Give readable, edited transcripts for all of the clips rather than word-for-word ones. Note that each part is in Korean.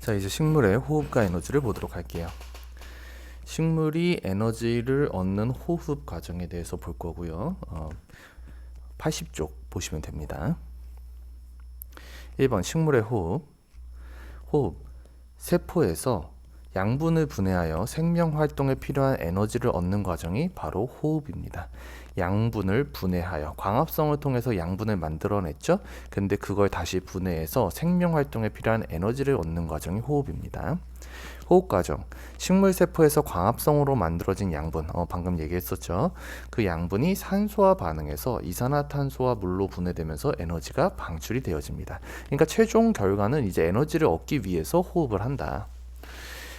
자, 이제 식물의 호흡과 에너지를 보도록 할게요. 식물이 에너지를 얻는 호흡 과정에 대해서 볼 거고요. 80쪽 보시면 됩니다. 1번 식물의 호흡. 호흡. 세포에서 양분을 분해하여 생명 활동에 필요한 에너지를 얻는 과정이 바로 호흡입니다. 양분을 분해하여 광합성을 통해서 양분을 만들어냈죠. 근데 그걸 다시 분해해서 생명 활동에 필요한 에너지를 얻는 과정이 호흡입니다. 호흡 과정. 식물 세포에서 광합성으로 만들어진 양분, 방금 얘기했었죠. 그 양분이 산소와 반응해서 이산화탄소와 물로 분해되면서 에너지가 방출이 되어집니다. 그러니까 최종 결과는 이제 에너지를 얻기 위해서 호흡을 한다.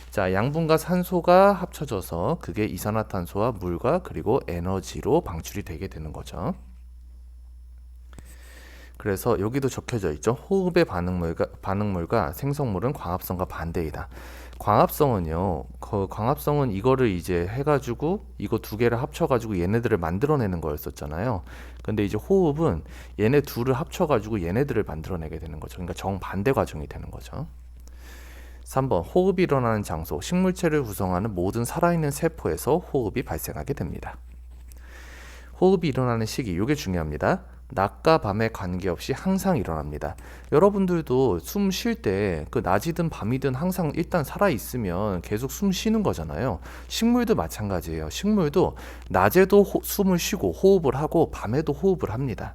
자, 양분과 산소가 합쳐져서 그게 이산화탄소와 물과 그리고 에너지로 방출이 되게 되는 거죠. 그래서 여기도 적혀져 있죠. 호흡의 반응물과 생성물은 광합성과 반대이다. 광합성은요, 광합성은 이거를 이제 해가지고 이거 두 개를 합쳐가지고 얘네들을 만들어내는 거였었잖아요. 근데 이제 호흡은 얘네 둘을 합쳐가지고 얘네들을 만들어내게 되는 거죠. 그러니까 정반대 과정이 되는 거죠. 3번 호흡이 일어나는 장소. 식물체를 구성하는 모든 살아있는 세포에서 호흡이 발생하게 됩니다. 호흡이 일어나는 시기, 이게 중요합니다. 낮과 밤에 관계없이 항상 일어납니다. 여러분들도 숨 쉴 때 그 낮이든 밤이든 항상 일단 살아있으면 계속 숨 쉬는 거잖아요. 식물도 마찬가지예요. 식물도 낮에도 숨을 쉬고 호흡을 하고 밤에도 호흡을 합니다.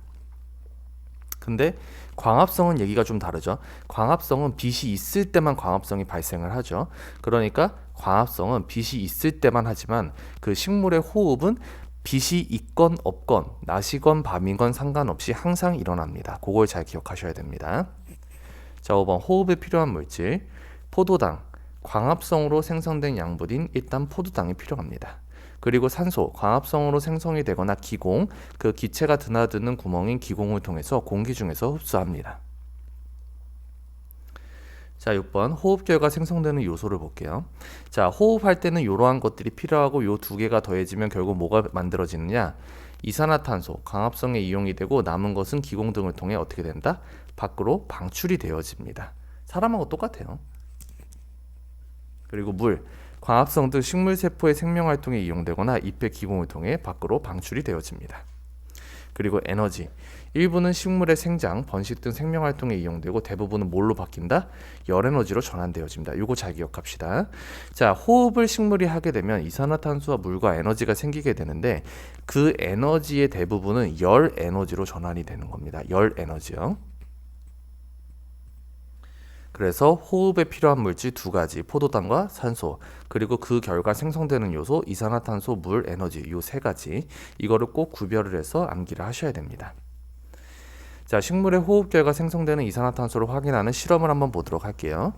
근데 광합성은 얘기가 좀 다르죠. 광합성은 빛이 있을 때만 광합성이 발생을 하죠. 그러니까 광합성은 빛이 있을 때만 하지만 그 식물의 호흡은 빛이 있건 없건 낮이건 밤이건 상관없이 항상 일어납니다. 그걸 잘 기억하셔야 됩니다. 자, 5번 호흡에 필요한 물질. 포도당. 광합성으로 생성된 양분인 일단 포도당이 필요합니다. 그리고 산소, 광합성으로 생성이 되거나 기공, 그 기체가 드나드는 구멍인 기공을 통해서 공기 중에서 흡수합니다. 자, 6번 호흡 결과 생성되는 요소를 볼게요. 자, 호흡할 때는 이러한 것들이 필요하고 요 두 개가 더해지면 결국 뭐가 만들어지느냐? 이산화탄소, 광합성에 이용이 되고 남은 것은 기공 등을 통해 어떻게 된다? 밖으로 방출이 되어집니다. 사람하고 똑같아요. 그리고 물, 광합성도 식물 세포의 생명 활동에 이용되거나 잎의 기공을 통해 밖으로 방출이 되어집니다. 그리고 에너지, 일부는 식물의 생장, 번식 등 생명 활동에 이용되고 대부분은 뭘로 바뀐다? 열 에너지로 전환되어집니다. 이거 잘 기억합시다. 자, 호흡을 식물이 하게 되면 이산화탄소와 물과 에너지가 생기게 되는데 그 에너지의 대부분은 열 에너지로 전환이 되는 겁니다. 열 에너지요. 그래서 호흡에 필요한 물질 두 가지, 포도당과 산소, 그리고 그 결과 생성되는 요소, 이산화탄소, 물, 에너지, 요 세 가지, 이거를 꼭 구별을 해서 암기를 하셔야 됩니다. 자, 식물의 호흡 결과 생성되는 이산화탄소를 확인하는 실험을 한번 보도록 할게요.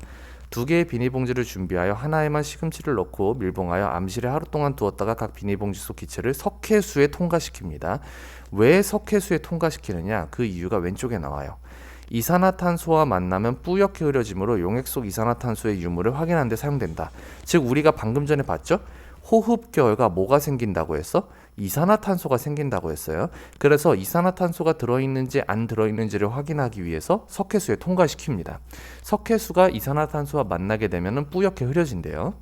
두 개의 비닐봉지를 준비하여 하나에만 시금치를 넣고 밀봉하여 암실에 하루 동안 두었다가 각 비닐봉지 속 기체를 석회수에 통과시킵니다. 왜 석회수에 통과시키느냐? 그 이유가 왼쪽에 나와요. 이산화탄소와 만나면 뿌옇게 흐려지므로 용액 속 이산화탄소의 유무를 확인하는 데 사용된다. 즉 우리가 방금 전에 봤죠? 호흡 결과 뭐가 생긴다고 했어? 이산화탄소가 생긴다고 했어요. 그래서 이산화탄소가 들어있는지 안 들어있는지를 확인하기 위해서 석회수에 통과시킵니다. 석회수가 이산화탄소와 만나게 되면 뿌옇게 흐려진대요.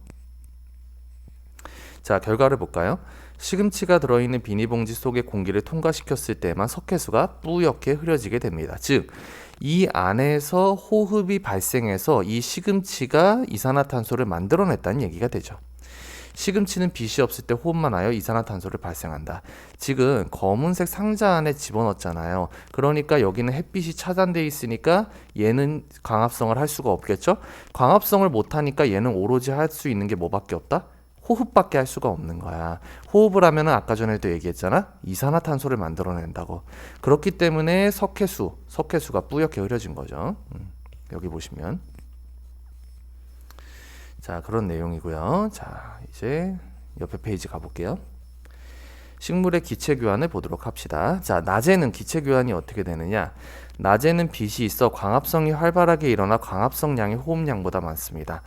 자, 결과를 볼까요? 시금치가 들어있는 비닐봉지 속의 공기를 통과시켰을 때만 석회수가 뿌옇게 흐려지게 됩니다. 즉, 이 안에서 호흡이 발생해서 이 시금치가 이산화탄소를 만들어냈다는 얘기가 되죠. 시금치는 빛이 없을 때 호흡만 하여 이산화탄소를 발생한다. 지금 검은색 상자 안에 집어넣었잖아요. 그러니까 여기는 햇빛이 차단되어 있으니까 얘는 광합성을 할 수가 없겠죠? 광합성을 못하니까 얘는 오로지 할 수 있는 게 뭐밖에 없다? 호흡밖에 할 수가 없는 거야. 호흡을 하면은 아까 전에도 얘기했잖아. 이산화탄소를 만들어낸다고. 그렇기 때문에 석회수가 뿌옇게 흐려진 거죠. 여기 보시면. 자, 그런 내용이고요. 자, 이제 옆에 페이지 가볼게요. 식물의 기체 교환을 보도록 합시다. 자, 낮에는 기체 교환이 어떻게 되느냐? 낮에는 빛이 있어 광합성이 활발하게 일어나 광합성량이 호흡량보다 많습니다.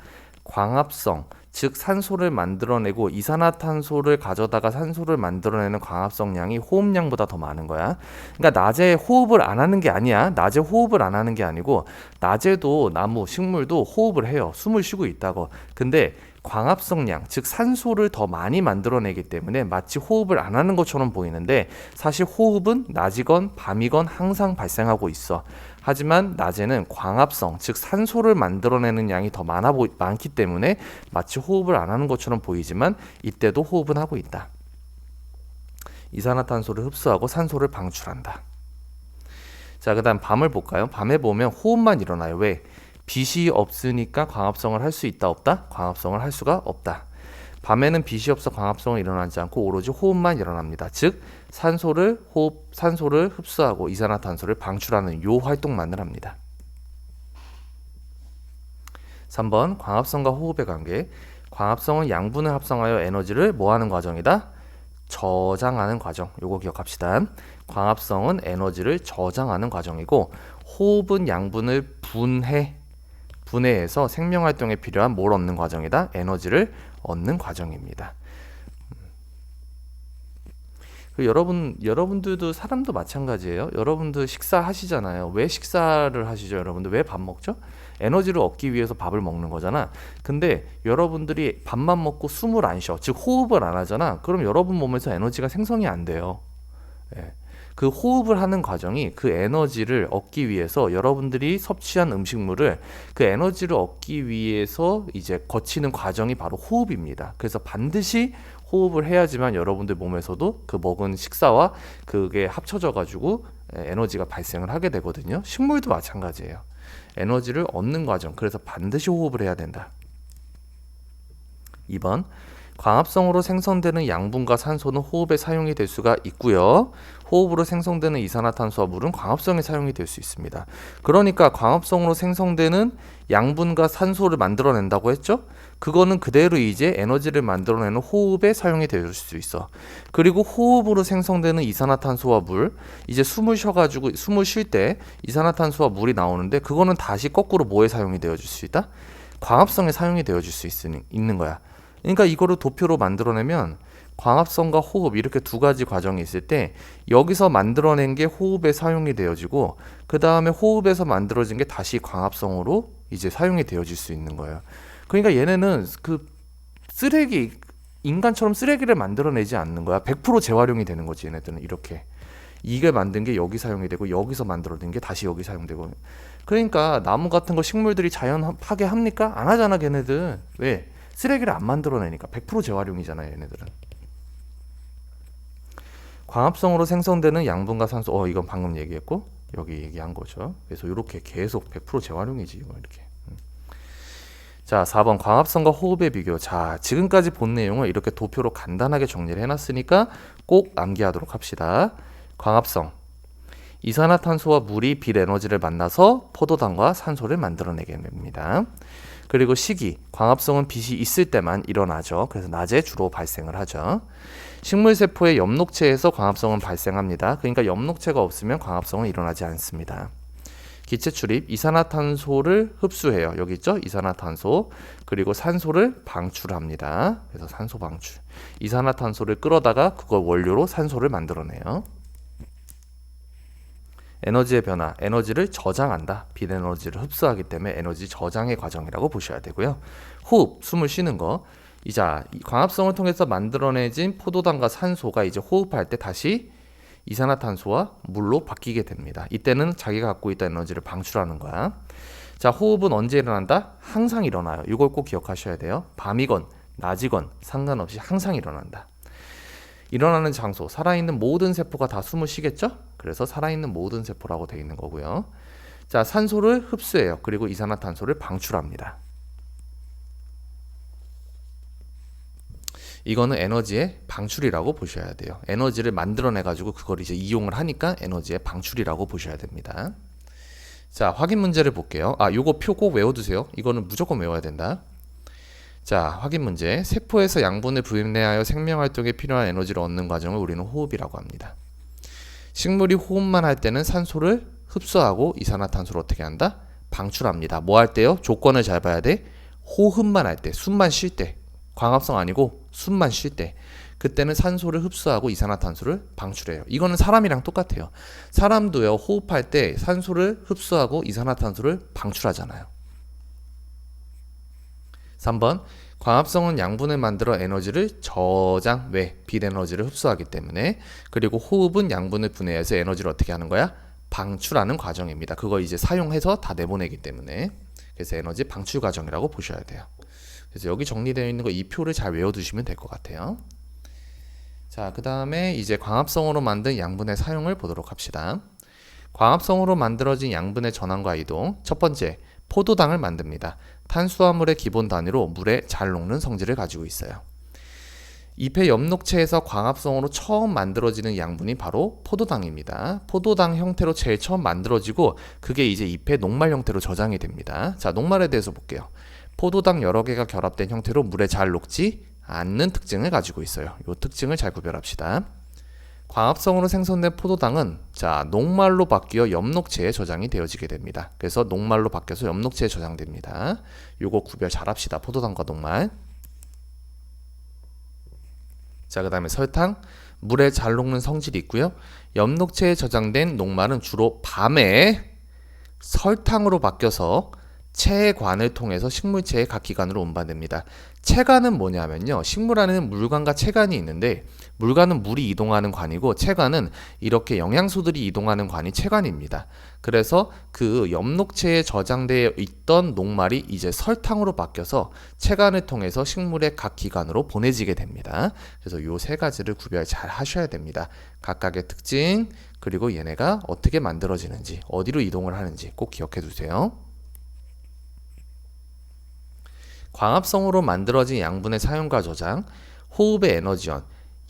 광합성, 즉 산소를 만들어내고 이산화탄소를 가져다가 산소를 만들어내는 광합성량이 호흡량보다 더 많은 거야. 그러니까 낮에 호흡을 안 하는 게 아니야. 낮에 호흡을 안 하는 게 아니고 낮에도 나무, 식물도 호흡을 해요. 숨을 쉬고 있다고. 근데 광합성량, 즉 산소를 더 많이 만들어내기 때문에 마치 호흡을 안 하는 것처럼 보이는데 사실 호흡은 낮이건 밤이건 항상 발생하고 있어. 하지만 낮에는 광합성, 즉 산소를 만들어내는 양이 더 많기 때문에 마치 호흡을 안 하는 것처럼 보이지만 이때도 호흡은 하고 있다. 이산화탄소를 흡수하고 산소를 방출한다. 자, 그 다음 밤을 볼까요? 밤에 보면 호흡만 일어나요. 왜? 빛이 없으니까 광합성을 할 수 있다 없다? 광합성을 할 수가 없다. 밤에는 빛이 없어 광합성은 일어나지 않고 오로지 호흡만 일어납니다. 즉 산소를 흡수하고 이산화탄소를 방출하는 요 활동만을 합니다. 3번 광합성과 호흡의 관계. 광합성은 양분을 합성하여 에너지를 뭐하는 과정이다? 저장하는 과정. 요거 기억합시다. 광합성은 에너지를 저장하는 과정이고 호흡은 양분을 분해해서 생명활동에 필요한 뭘 얻는 과정이다? 에너지를 얻는 과정입니다. 여러분들도 사람도 마찬가지예요. 여러분들 식사하시잖아요. 왜 식사를 하시죠? 여러분들 왜 밥 먹죠? 에너지를 얻기 위해서 밥을 먹는 거잖아. 근데 여러분들이 밥만 먹고 숨을 안 쉬어. 즉 호흡을 안 하잖아. 그럼 여러분 몸에서 에너지가 생성이 안 돼요. 예. 그 호흡을 하는 과정이 그 에너지를 얻기 위해서 여러분들이 섭취한 음식물을 그 에너지를 얻기 위해서 이제 거치는 과정이 바로 호흡입니다. 그래서 반드시 호흡을 해야지만 여러분들 몸에서도 그 먹은 식사와 그게 합쳐져 가지고 에너지가 발생을 하게 되거든요. 식물도 마찬가지예요. 에너지를 얻는 과정. 그래서 반드시 호흡을 해야 된다. 2번 광합성으로 생성되는 양분과 산소는 호흡에 사용이 될 수가 있고요. 호흡으로 생성되는 이산화탄소와 물은 광합성에 사용이 될 수 있습니다. 그러니까 광합성으로 생성되는 양분과 산소를 만들어낸다고 했죠? 그거는 그대로 이제 에너지를 만들어내는 호흡에 사용이 될 수 있어. 그리고 호흡으로 생성되는 이산화탄소와 물, 이제 숨을 쉬어가지고 숨을 쉴 때 이산화탄소와 물이 나오는데 그거는 다시 거꾸로 뭐에 사용이 되어줄 수 있다? 광합성에 사용이 되어줄 수 있는 거야. 그러니까 이거를 도표로 만들어내면 광합성과 호흡 이렇게 두 가지 과정이 있을 때 여기서 만들어낸 게 호흡에 사용이 되어지고 그 다음에 호흡에서 만들어진 게 다시 광합성으로 이제 사용이 되어질 수 있는 거예요. 그러니까 얘네는 그 인간처럼 쓰레기를 만들어내지 않는 거야. 100% 재활용이 되는 거지 얘네들은. 이렇게 이게 만든 게 여기 사용이 되고 여기서 만들어낸 게 다시 여기 사용되고. 그러니까 나무 같은 거 식물들이 자연 파괴합니까? 안 하잖아 걔네들. 왜? 쓰레기를 안 만들어내니까. 100% 재활용이잖아요 얘네들은. 광합성으로 생성되는 양분과 산소, 이건 방금 얘기했고 여기 얘기한 거죠. 그래서 이렇게 계속 100% 재활용이지 이거 이렇게. 자, 4번 광합성과 호흡의 비교. 자, 지금까지 본 내용을 이렇게 도표로 간단하게 정리를 해놨으니까 꼭 암기하도록 합시다. 광합성, 이산화탄소와 물이 빛 에너지를 만나서 포도당과 산소를 만들어내게 됩니다. 그리고 시기, 광합성은 빛이 있을 때만 일어나죠. 그래서 낮에 주로 발생을 하죠. 식물세포의 엽록체에서 광합성은 발생합니다. 그러니까 엽록체가 없으면 광합성은 일어나지 않습니다. 기체 출입, 이산화탄소를 흡수해요. 여기 있죠? 이산화탄소. 그리고 산소를 방출합니다. 그래서 산소 방출. 이산화탄소를 끌어다가 그걸 원료로 산소를 만들어내요. 에너지의 변화, 에너지를 저장한다. 빛 에너지를 흡수하기 때문에 에너지 저장의 과정이라고 보셔야 되고요. 호흡, 숨을 쉬는 거. 이제 광합성을 통해서 만들어내진 포도당과 산소가 이제 호흡할 때 다시 이산화탄소와 물로 바뀌게 됩니다. 이때는 자기가 갖고 있던 에너지를 방출하는 거야. 자, 호흡은 언제 일어난다? 항상 일어나요. 이걸 꼭 기억하셔야 돼요. 밤이건 낮이건 상관없이 항상 일어난다. 일어나는 장소, 살아있는 모든 세포가 다 숨을 쉬겠죠? 그래서 살아있는 모든 세포라고 되어 있는 거고요. 자, 산소를 흡수해요. 그리고 이산화탄소를 방출합니다. 이거는 에너지의 방출이라고 보셔야 돼요. 에너지를 만들어내가지고 그걸 이제 이용을 하니까 에너지의 방출이라고 보셔야 됩니다. 자, 확인 문제를 볼게요. 요거 표 꼭 외워두세요. 이거는 무조건 외워야 된다. 자, 확인 문제. 세포에서 양분을 분해하여 생명활동에 필요한 에너지를 얻는 과정을 우리는 호흡이라고 합니다. 식물이 호흡만 할 때는 산소를 흡수하고 이산화탄소를 어떻게 한다? 방출합니다. 뭐 할 때요? 조건을 잘 봐야 돼. 호흡만 할 때, 숨만 쉴 때, 광합성 아니고 숨만 쉴 때, 그때는 산소를 흡수하고 이산화탄소를 방출해요. 이거는 사람이랑 똑같아요. 사람도요, 호흡할 때 산소를 흡수하고 이산화탄소를 방출하잖아요. 3번, 광합성은 양분을 만들어 에너지를 저장, 왜? 빛 에너지를 흡수하기 때문에. 그리고 호흡은 양분을 분해해서 에너지를 어떻게 하는 거야? 방출하는 과정입니다. 그거 이제 사용해서 다 내보내기 때문에. 그래서 에너지 방출 과정이라고 보셔야 돼요. 그래서 여기 정리되어 있는 거 이 표를 잘 외워두시면 될 것 같아요. 자, 그 다음에 이제 광합성으로 만든 양분의 사용을 보도록 합시다. 광합성으로 만들어진 양분의 전환과 이동. 첫 번째, 포도당을 만듭니다. 탄수화물의 기본 단위로 물에 잘 녹는 성질을 가지고 있어요. 잎의 엽록체에서 광합성으로 처음 만들어지는 양분이 바로 포도당입니다. 포도당 형태로 제일 처음 만들어지고 그게 이제 잎의 녹말 형태로 저장이 됩니다. 자, 녹말에 대해서 볼게요. 포도당 여러 개가 결합된 형태로 물에 잘 녹지 않는 특징을 가지고 있어요. 이 특징을 잘 구별합시다. 광합성으로 생성된 포도당은 자, 녹말로 바뀌어 엽록체에 저장이 되어지게 됩니다. 그래서 녹말로 바뀌어서 엽록체에 저장됩니다. 요거 구별 잘 합시다. 포도당과 녹말. 자, 그 다음에 설탕, 물에 잘 녹는 성질이 있고요. 엽록체에 저장된 녹말은 주로 밤에 설탕으로 바뀌어서 체관을 통해서 식물체의 각 기관으로 운반됩니다. 체관은 뭐냐면요, 식물 안에는 물관과 체관이 있는데 물관은 물이 이동하는 관이고 체관은 이렇게 영양소들이 이동하는 관이 체관입니다. 그래서 그 엽록체에 저장되어 있던 녹말이 이제 설탕으로 바뀌어서 체관을 통해서 식물의 각 기관으로 보내지게 됩니다. 그래서 이 세 가지를 구별 잘 하셔야 됩니다. 각각의 특징, 그리고 얘네가 어떻게 만들어지는지, 어디로 이동을 하는지 꼭 기억해 두세요. 광합성으로 만들어진 양분의 사용과 저장, 호흡의 에너지원.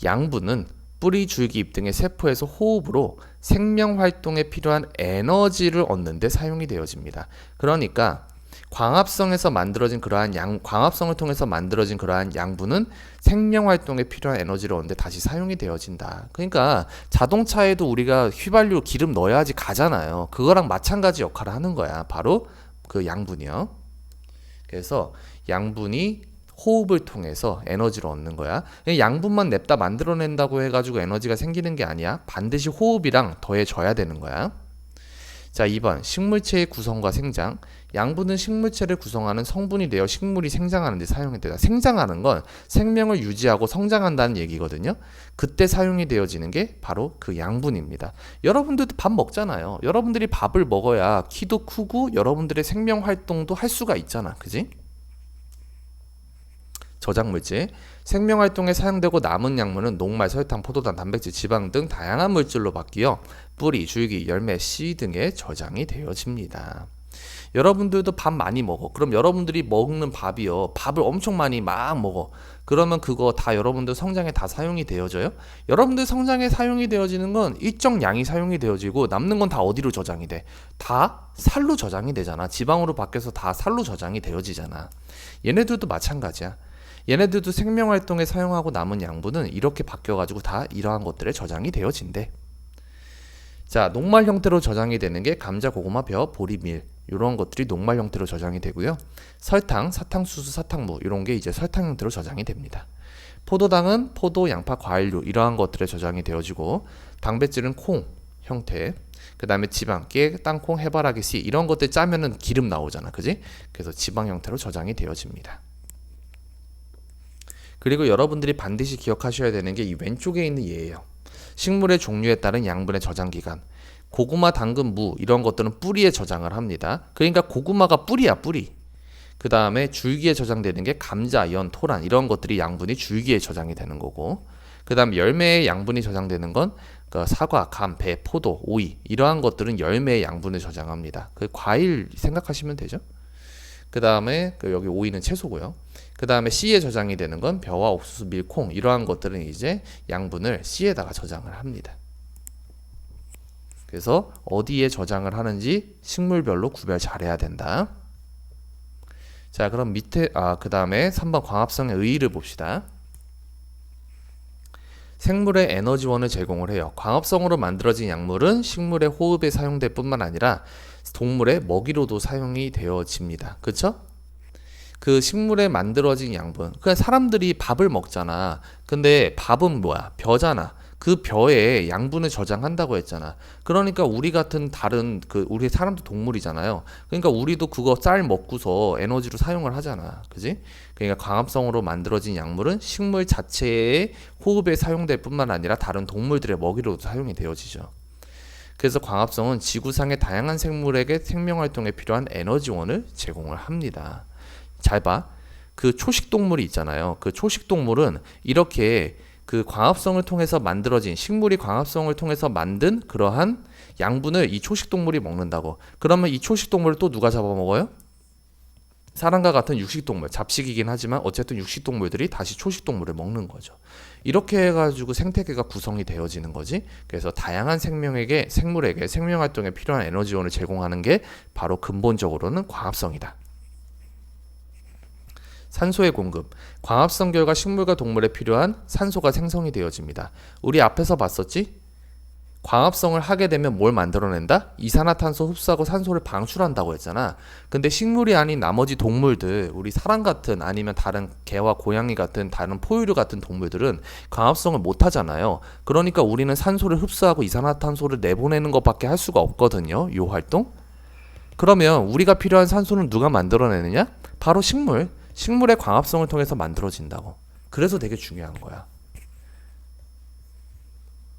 양분은 뿌리, 줄기, 잎 등의 세포에서 호흡으로 생명활동에 필요한 에너지를 얻는 데 사용이 되어집니다. 그러니까 광합성에서 만들어진 광합성을 통해서 만들어진 그러한 양분은 생명활동에 필요한 에너지를 얻는 데 다시 사용이 되어진다. 그러니까 자동차에도 우리가 휘발유 기름 넣어야지 가잖아요. 그거랑 마찬가지 역할을 하는 거야. 바로 그 양분이요. 그래서 양분이 호흡을 통해서 에너지를 얻는 거야. 양분만 냅다 만들어낸다고 해가지고 에너지가 생기는 게 아니야. 반드시 호흡이랑 더해져야 되는 거야. 자, 2번 식물체의 구성과 생장. 양분은 식물체를 구성하는 성분이 되어 식물이 생장하는 데 사용이 되다. 생장하는 건 생명을 유지하고 성장한다는 얘기거든요. 그때 사용이 되어지는 게 바로 그 양분입니다. 여러분들도 밥 먹잖아요. 여러분들이 밥을 먹어야 키도 크고 여러분들의 생명 활동도 할 수가 있잖아. 그지? 저장물질. 생명활동에 사용되고 남은 양분은 녹말, 설탕, 포도당, 단백질, 지방 등 다양한 물질로 바뀌어 뿌리, 줄기, 열매, 씨 등에 저장이 되어집니다. 여러분들도 밥 많이 먹어. 그럼 여러분들이 먹는 밥이요, 밥을 엄청 많이 막 먹어. 그러면 그거 다 여러분들 성장에 다 사용이 되어져요? 여러분들 성장에 사용이 되어지는 건 일정 양이 사용이 되어지고 남는 건 다 어디로 저장이 돼? 다 살로 저장이 되잖아. 지방으로 바뀌어서 다 살로 저장이 되어지잖아. 얘네들도 마찬가지야. 얘네들도 생명활동에 사용하고 남은 양분은 이렇게 바뀌어가지고 다 이러한 것들에 저장이 되어진대. 자, 녹말 형태로 저장이 되는 게 감자, 고구마, 벼, 보리, 밀 이런 것들이 녹말 형태로 저장이 되고요. 설탕, 사탕수수, 사탕무 이런 게 이제 설탕 형태로 저장이 됩니다. 포도당은 포도, 양파, 과일류 이러한 것들에 저장이 되어지고 단백질은 콩 형태, 그 다음에 지방, 깨, 땅콩, 해바라기, 씨 이런 것들 짜면은 기름 나오잖아, 그지? 그래서 지방 형태로 저장이 되어집니다. 그리고 여러분들이 반드시 기억하셔야 되는 게 이 왼쪽에 있는 얘예요. 식물의 종류에 따른 양분의 저장 기간. 고구마, 당근, 무 이런 것들은 뿌리에 저장을 합니다. 그러니까 고구마가 뿌리야, 뿌리. 그 다음에 줄기에 저장되는 게 감자, 연, 토란 이런 것들이 양분이 줄기에 저장이 되는 거고, 그 다음 열매에 양분이 저장되는 건 사과, 감, 배, 포도, 오이 이러한 것들은 열매에 양분을 저장합니다. 그 과일 생각하시면 되죠. 그 다음에 여기 오이는 채소고요. 그 다음에 씨에 저장이 되는 건 벼와 옥수수, 밀, 콩 이러한 것들은 이제 양분을 씨에다가 저장을 합니다. 그래서 어디에 저장을 하는지 식물별로 구별 잘해야 된다. 자, 그럼 밑에 그 다음에 3번 광합성의 의의를 봅시다. 생물의 에너지원을 제공을 해요. 광합성으로 만들어진 약물은 식물의 호흡에 사용될 뿐만 아니라 동물의 먹이로도 사용이 되어집니다. 그렇죠? 그 식물에 만들어진 양분. 그냥 사람들이 밥을 먹잖아. 근데 밥은 뭐야? 벼잖아. 그 벼에 양분을 저장한다고 했잖아. 그러니까 우리 같은 다른 우리 사람도 동물이잖아요. 그러니까 우리도 그거 쌀 먹고서 에너지로 사용을 하잖아. 그지? 그러니까 광합성으로 만들어진 약물은 식물 자체의 호흡에 사용될 뿐만 아니라 다른 동물들의 먹이로도 사용이 되어지죠. 그래서 광합성은 지구상의 다양한 생물에게 생명활동에 필요한 에너지원을 제공을 합니다. 잘 봐. 그 초식동물이 있잖아요. 그 초식동물은 이렇게 그 광합성을 통해서 만들어진 식물이 광합성을 통해서 만든 그러한 양분을 이 초식동물이 먹는다고. 그러면 이 초식동물을 또 누가 잡아먹어요? 사람과 같은 육식동물, 잡식이긴 하지만 어쨌든 육식동물들이 다시 초식동물을 먹는 거죠. 이렇게 해가지고 생태계가 구성이 되어지는 거지. 그래서 다양한 생물에게 생명활동에 필요한 에너지원을 제공하는 게 바로 근본적으로는 광합성이다. 산소의 공급. 광합성 결과 식물과 동물에 필요한 산소가 생성이 되어집니다. 우리 앞에서 봤었지? 광합성을 하게 되면 뭘 만들어낸다? 이산화탄소 흡수하고 산소를 방출한다고 했잖아. 근데 식물이 아닌 나머지 동물들, 우리 사람 같은 아니면 다른 개와 고양이 같은 다른 포유류 같은 동물들은 광합성을 못 하잖아요. 그러니까 우리는 산소를 흡수하고 이산화탄소를 내보내는 것밖에 할 수가 없거든요. 이 활동. 그러면 우리가 필요한 산소는 누가 만들어내느냐? 바로 식물. 식물의 광합성을 통해서 만들어진다고. 그래서 되게 중요한 거야.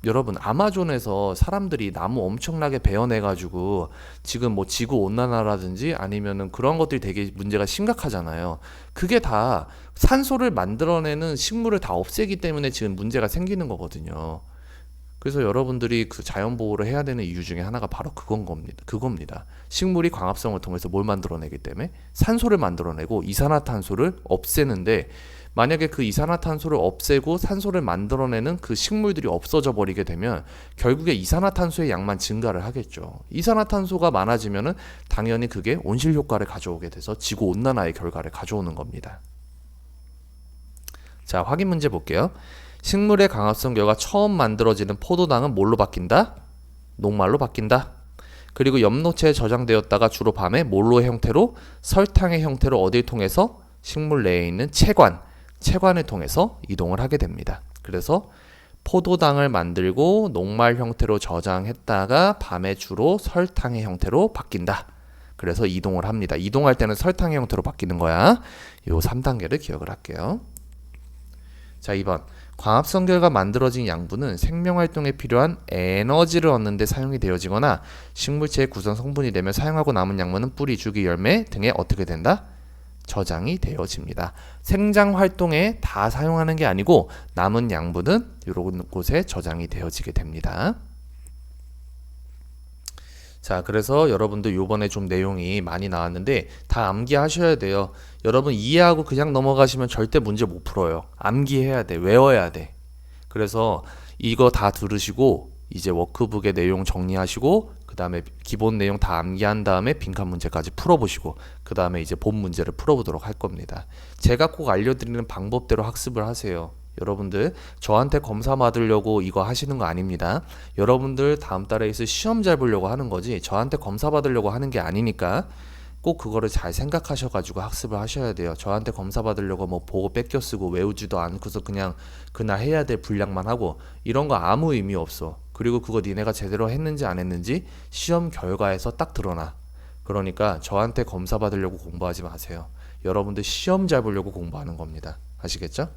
여러분, 아마존에서 사람들이 나무 엄청나게 베어내가지고 지금 뭐 지구 온난화라든지 아니면은 그런 것들이 되게 문제가 심각하잖아요. 그게 다 산소를 만들어내는 식물을 다 없애기 때문에 지금 문제가 생기는 거거든요. 그래서 여러분들이 그 자연 보호를 해야 되는 이유 중에 하나가 바로 그겁니다. 식물이 광합성을 통해서 뭘 만들어내기 때문에 산소를 만들어내고 이산화탄소를 없애는데, 만약에 그 이산화탄소를 없애고 산소를 만들어내는 그 식물들이 없어져 버리게 되면 결국에 이산화탄소의 양만 증가를 하겠죠. 이산화탄소가 많아지면은 당연히 그게 온실 효과를 가져오게 돼서 지구 온난화의 결과를 가져오는 겁니다. 자, 확인 문제 볼게요. 식물의 광합성 결과 처음 만들어지는 포도당은 뭘로 바뀐다? 녹말로 바뀐다. 그리고 엽노체에 저장되었다가 주로 밤에 뭘로의 형태로? 설탕의 형태로 어딜 통해서? 식물 내에 있는 체관을 통해서 이동을 하게 됩니다. 그래서 포도당을 만들고 녹말 형태로 저장했다가 밤에 주로 설탕의 형태로 바뀐다. 그래서 이동을 합니다. 이동할 때는 설탕의 형태로 바뀌는 거야. 요 3단계를 기억을 할게요. 자, 2번. 광합성 결과 만들어진 양분은 생명활동에 필요한 에너지를 얻는 데 사용이 되어지거나 식물체의 구성 성분이 되며 사용하고 남은 양분은 뿌리, 줄기, 열매 등에 어떻게 된다? 저장이 되어집니다. 생장 활동에 다 사용하는 게 아니고 남은 양분은 이런 곳에 저장이 되어지게 됩니다. 자, 그래서 여러분들 요번에 좀 내용이 많이 나왔는데 다 암기하셔야 돼요. 여러분 이해하고 그냥 넘어가시면 절대 문제 못 풀어요. 암기해야 돼. 외워야 돼. 그래서 이거 다 들으시고 이제 워크북의 내용 정리하시고 그 다음에 기본 내용 다 암기한 다음에 빈칸 문제까지 풀어보시고 그 다음에 이제 본 문제를 풀어보도록 할 겁니다. 제가 꼭 알려드리는 방법대로 학습을 하세요. 여러분들 저한테 검사 받으려고 이거 하시는 거 아닙니다. 여러분들 다음 달에 있을 시험 잘 보려고 하는 거지 저한테 검사 받으려고 하는 게 아니니까 꼭 그거를 잘 생각하셔가지고 학습을 하셔야 돼요. 저한테 검사 받으려고 뭐 보고 뺏겨 쓰고 외우지도 않고서 그냥 그날 해야 될 분량만 하고 이런 거 아무 의미 없어. 그리고 그거 니네가 제대로 했는지 안 했는지 시험 결과에서 딱 드러나. 그러니까 저한테 검사 받으려고 공부하지 마세요. 여러분들 시험 잘 보려고 공부하는 겁니다. 아시겠죠?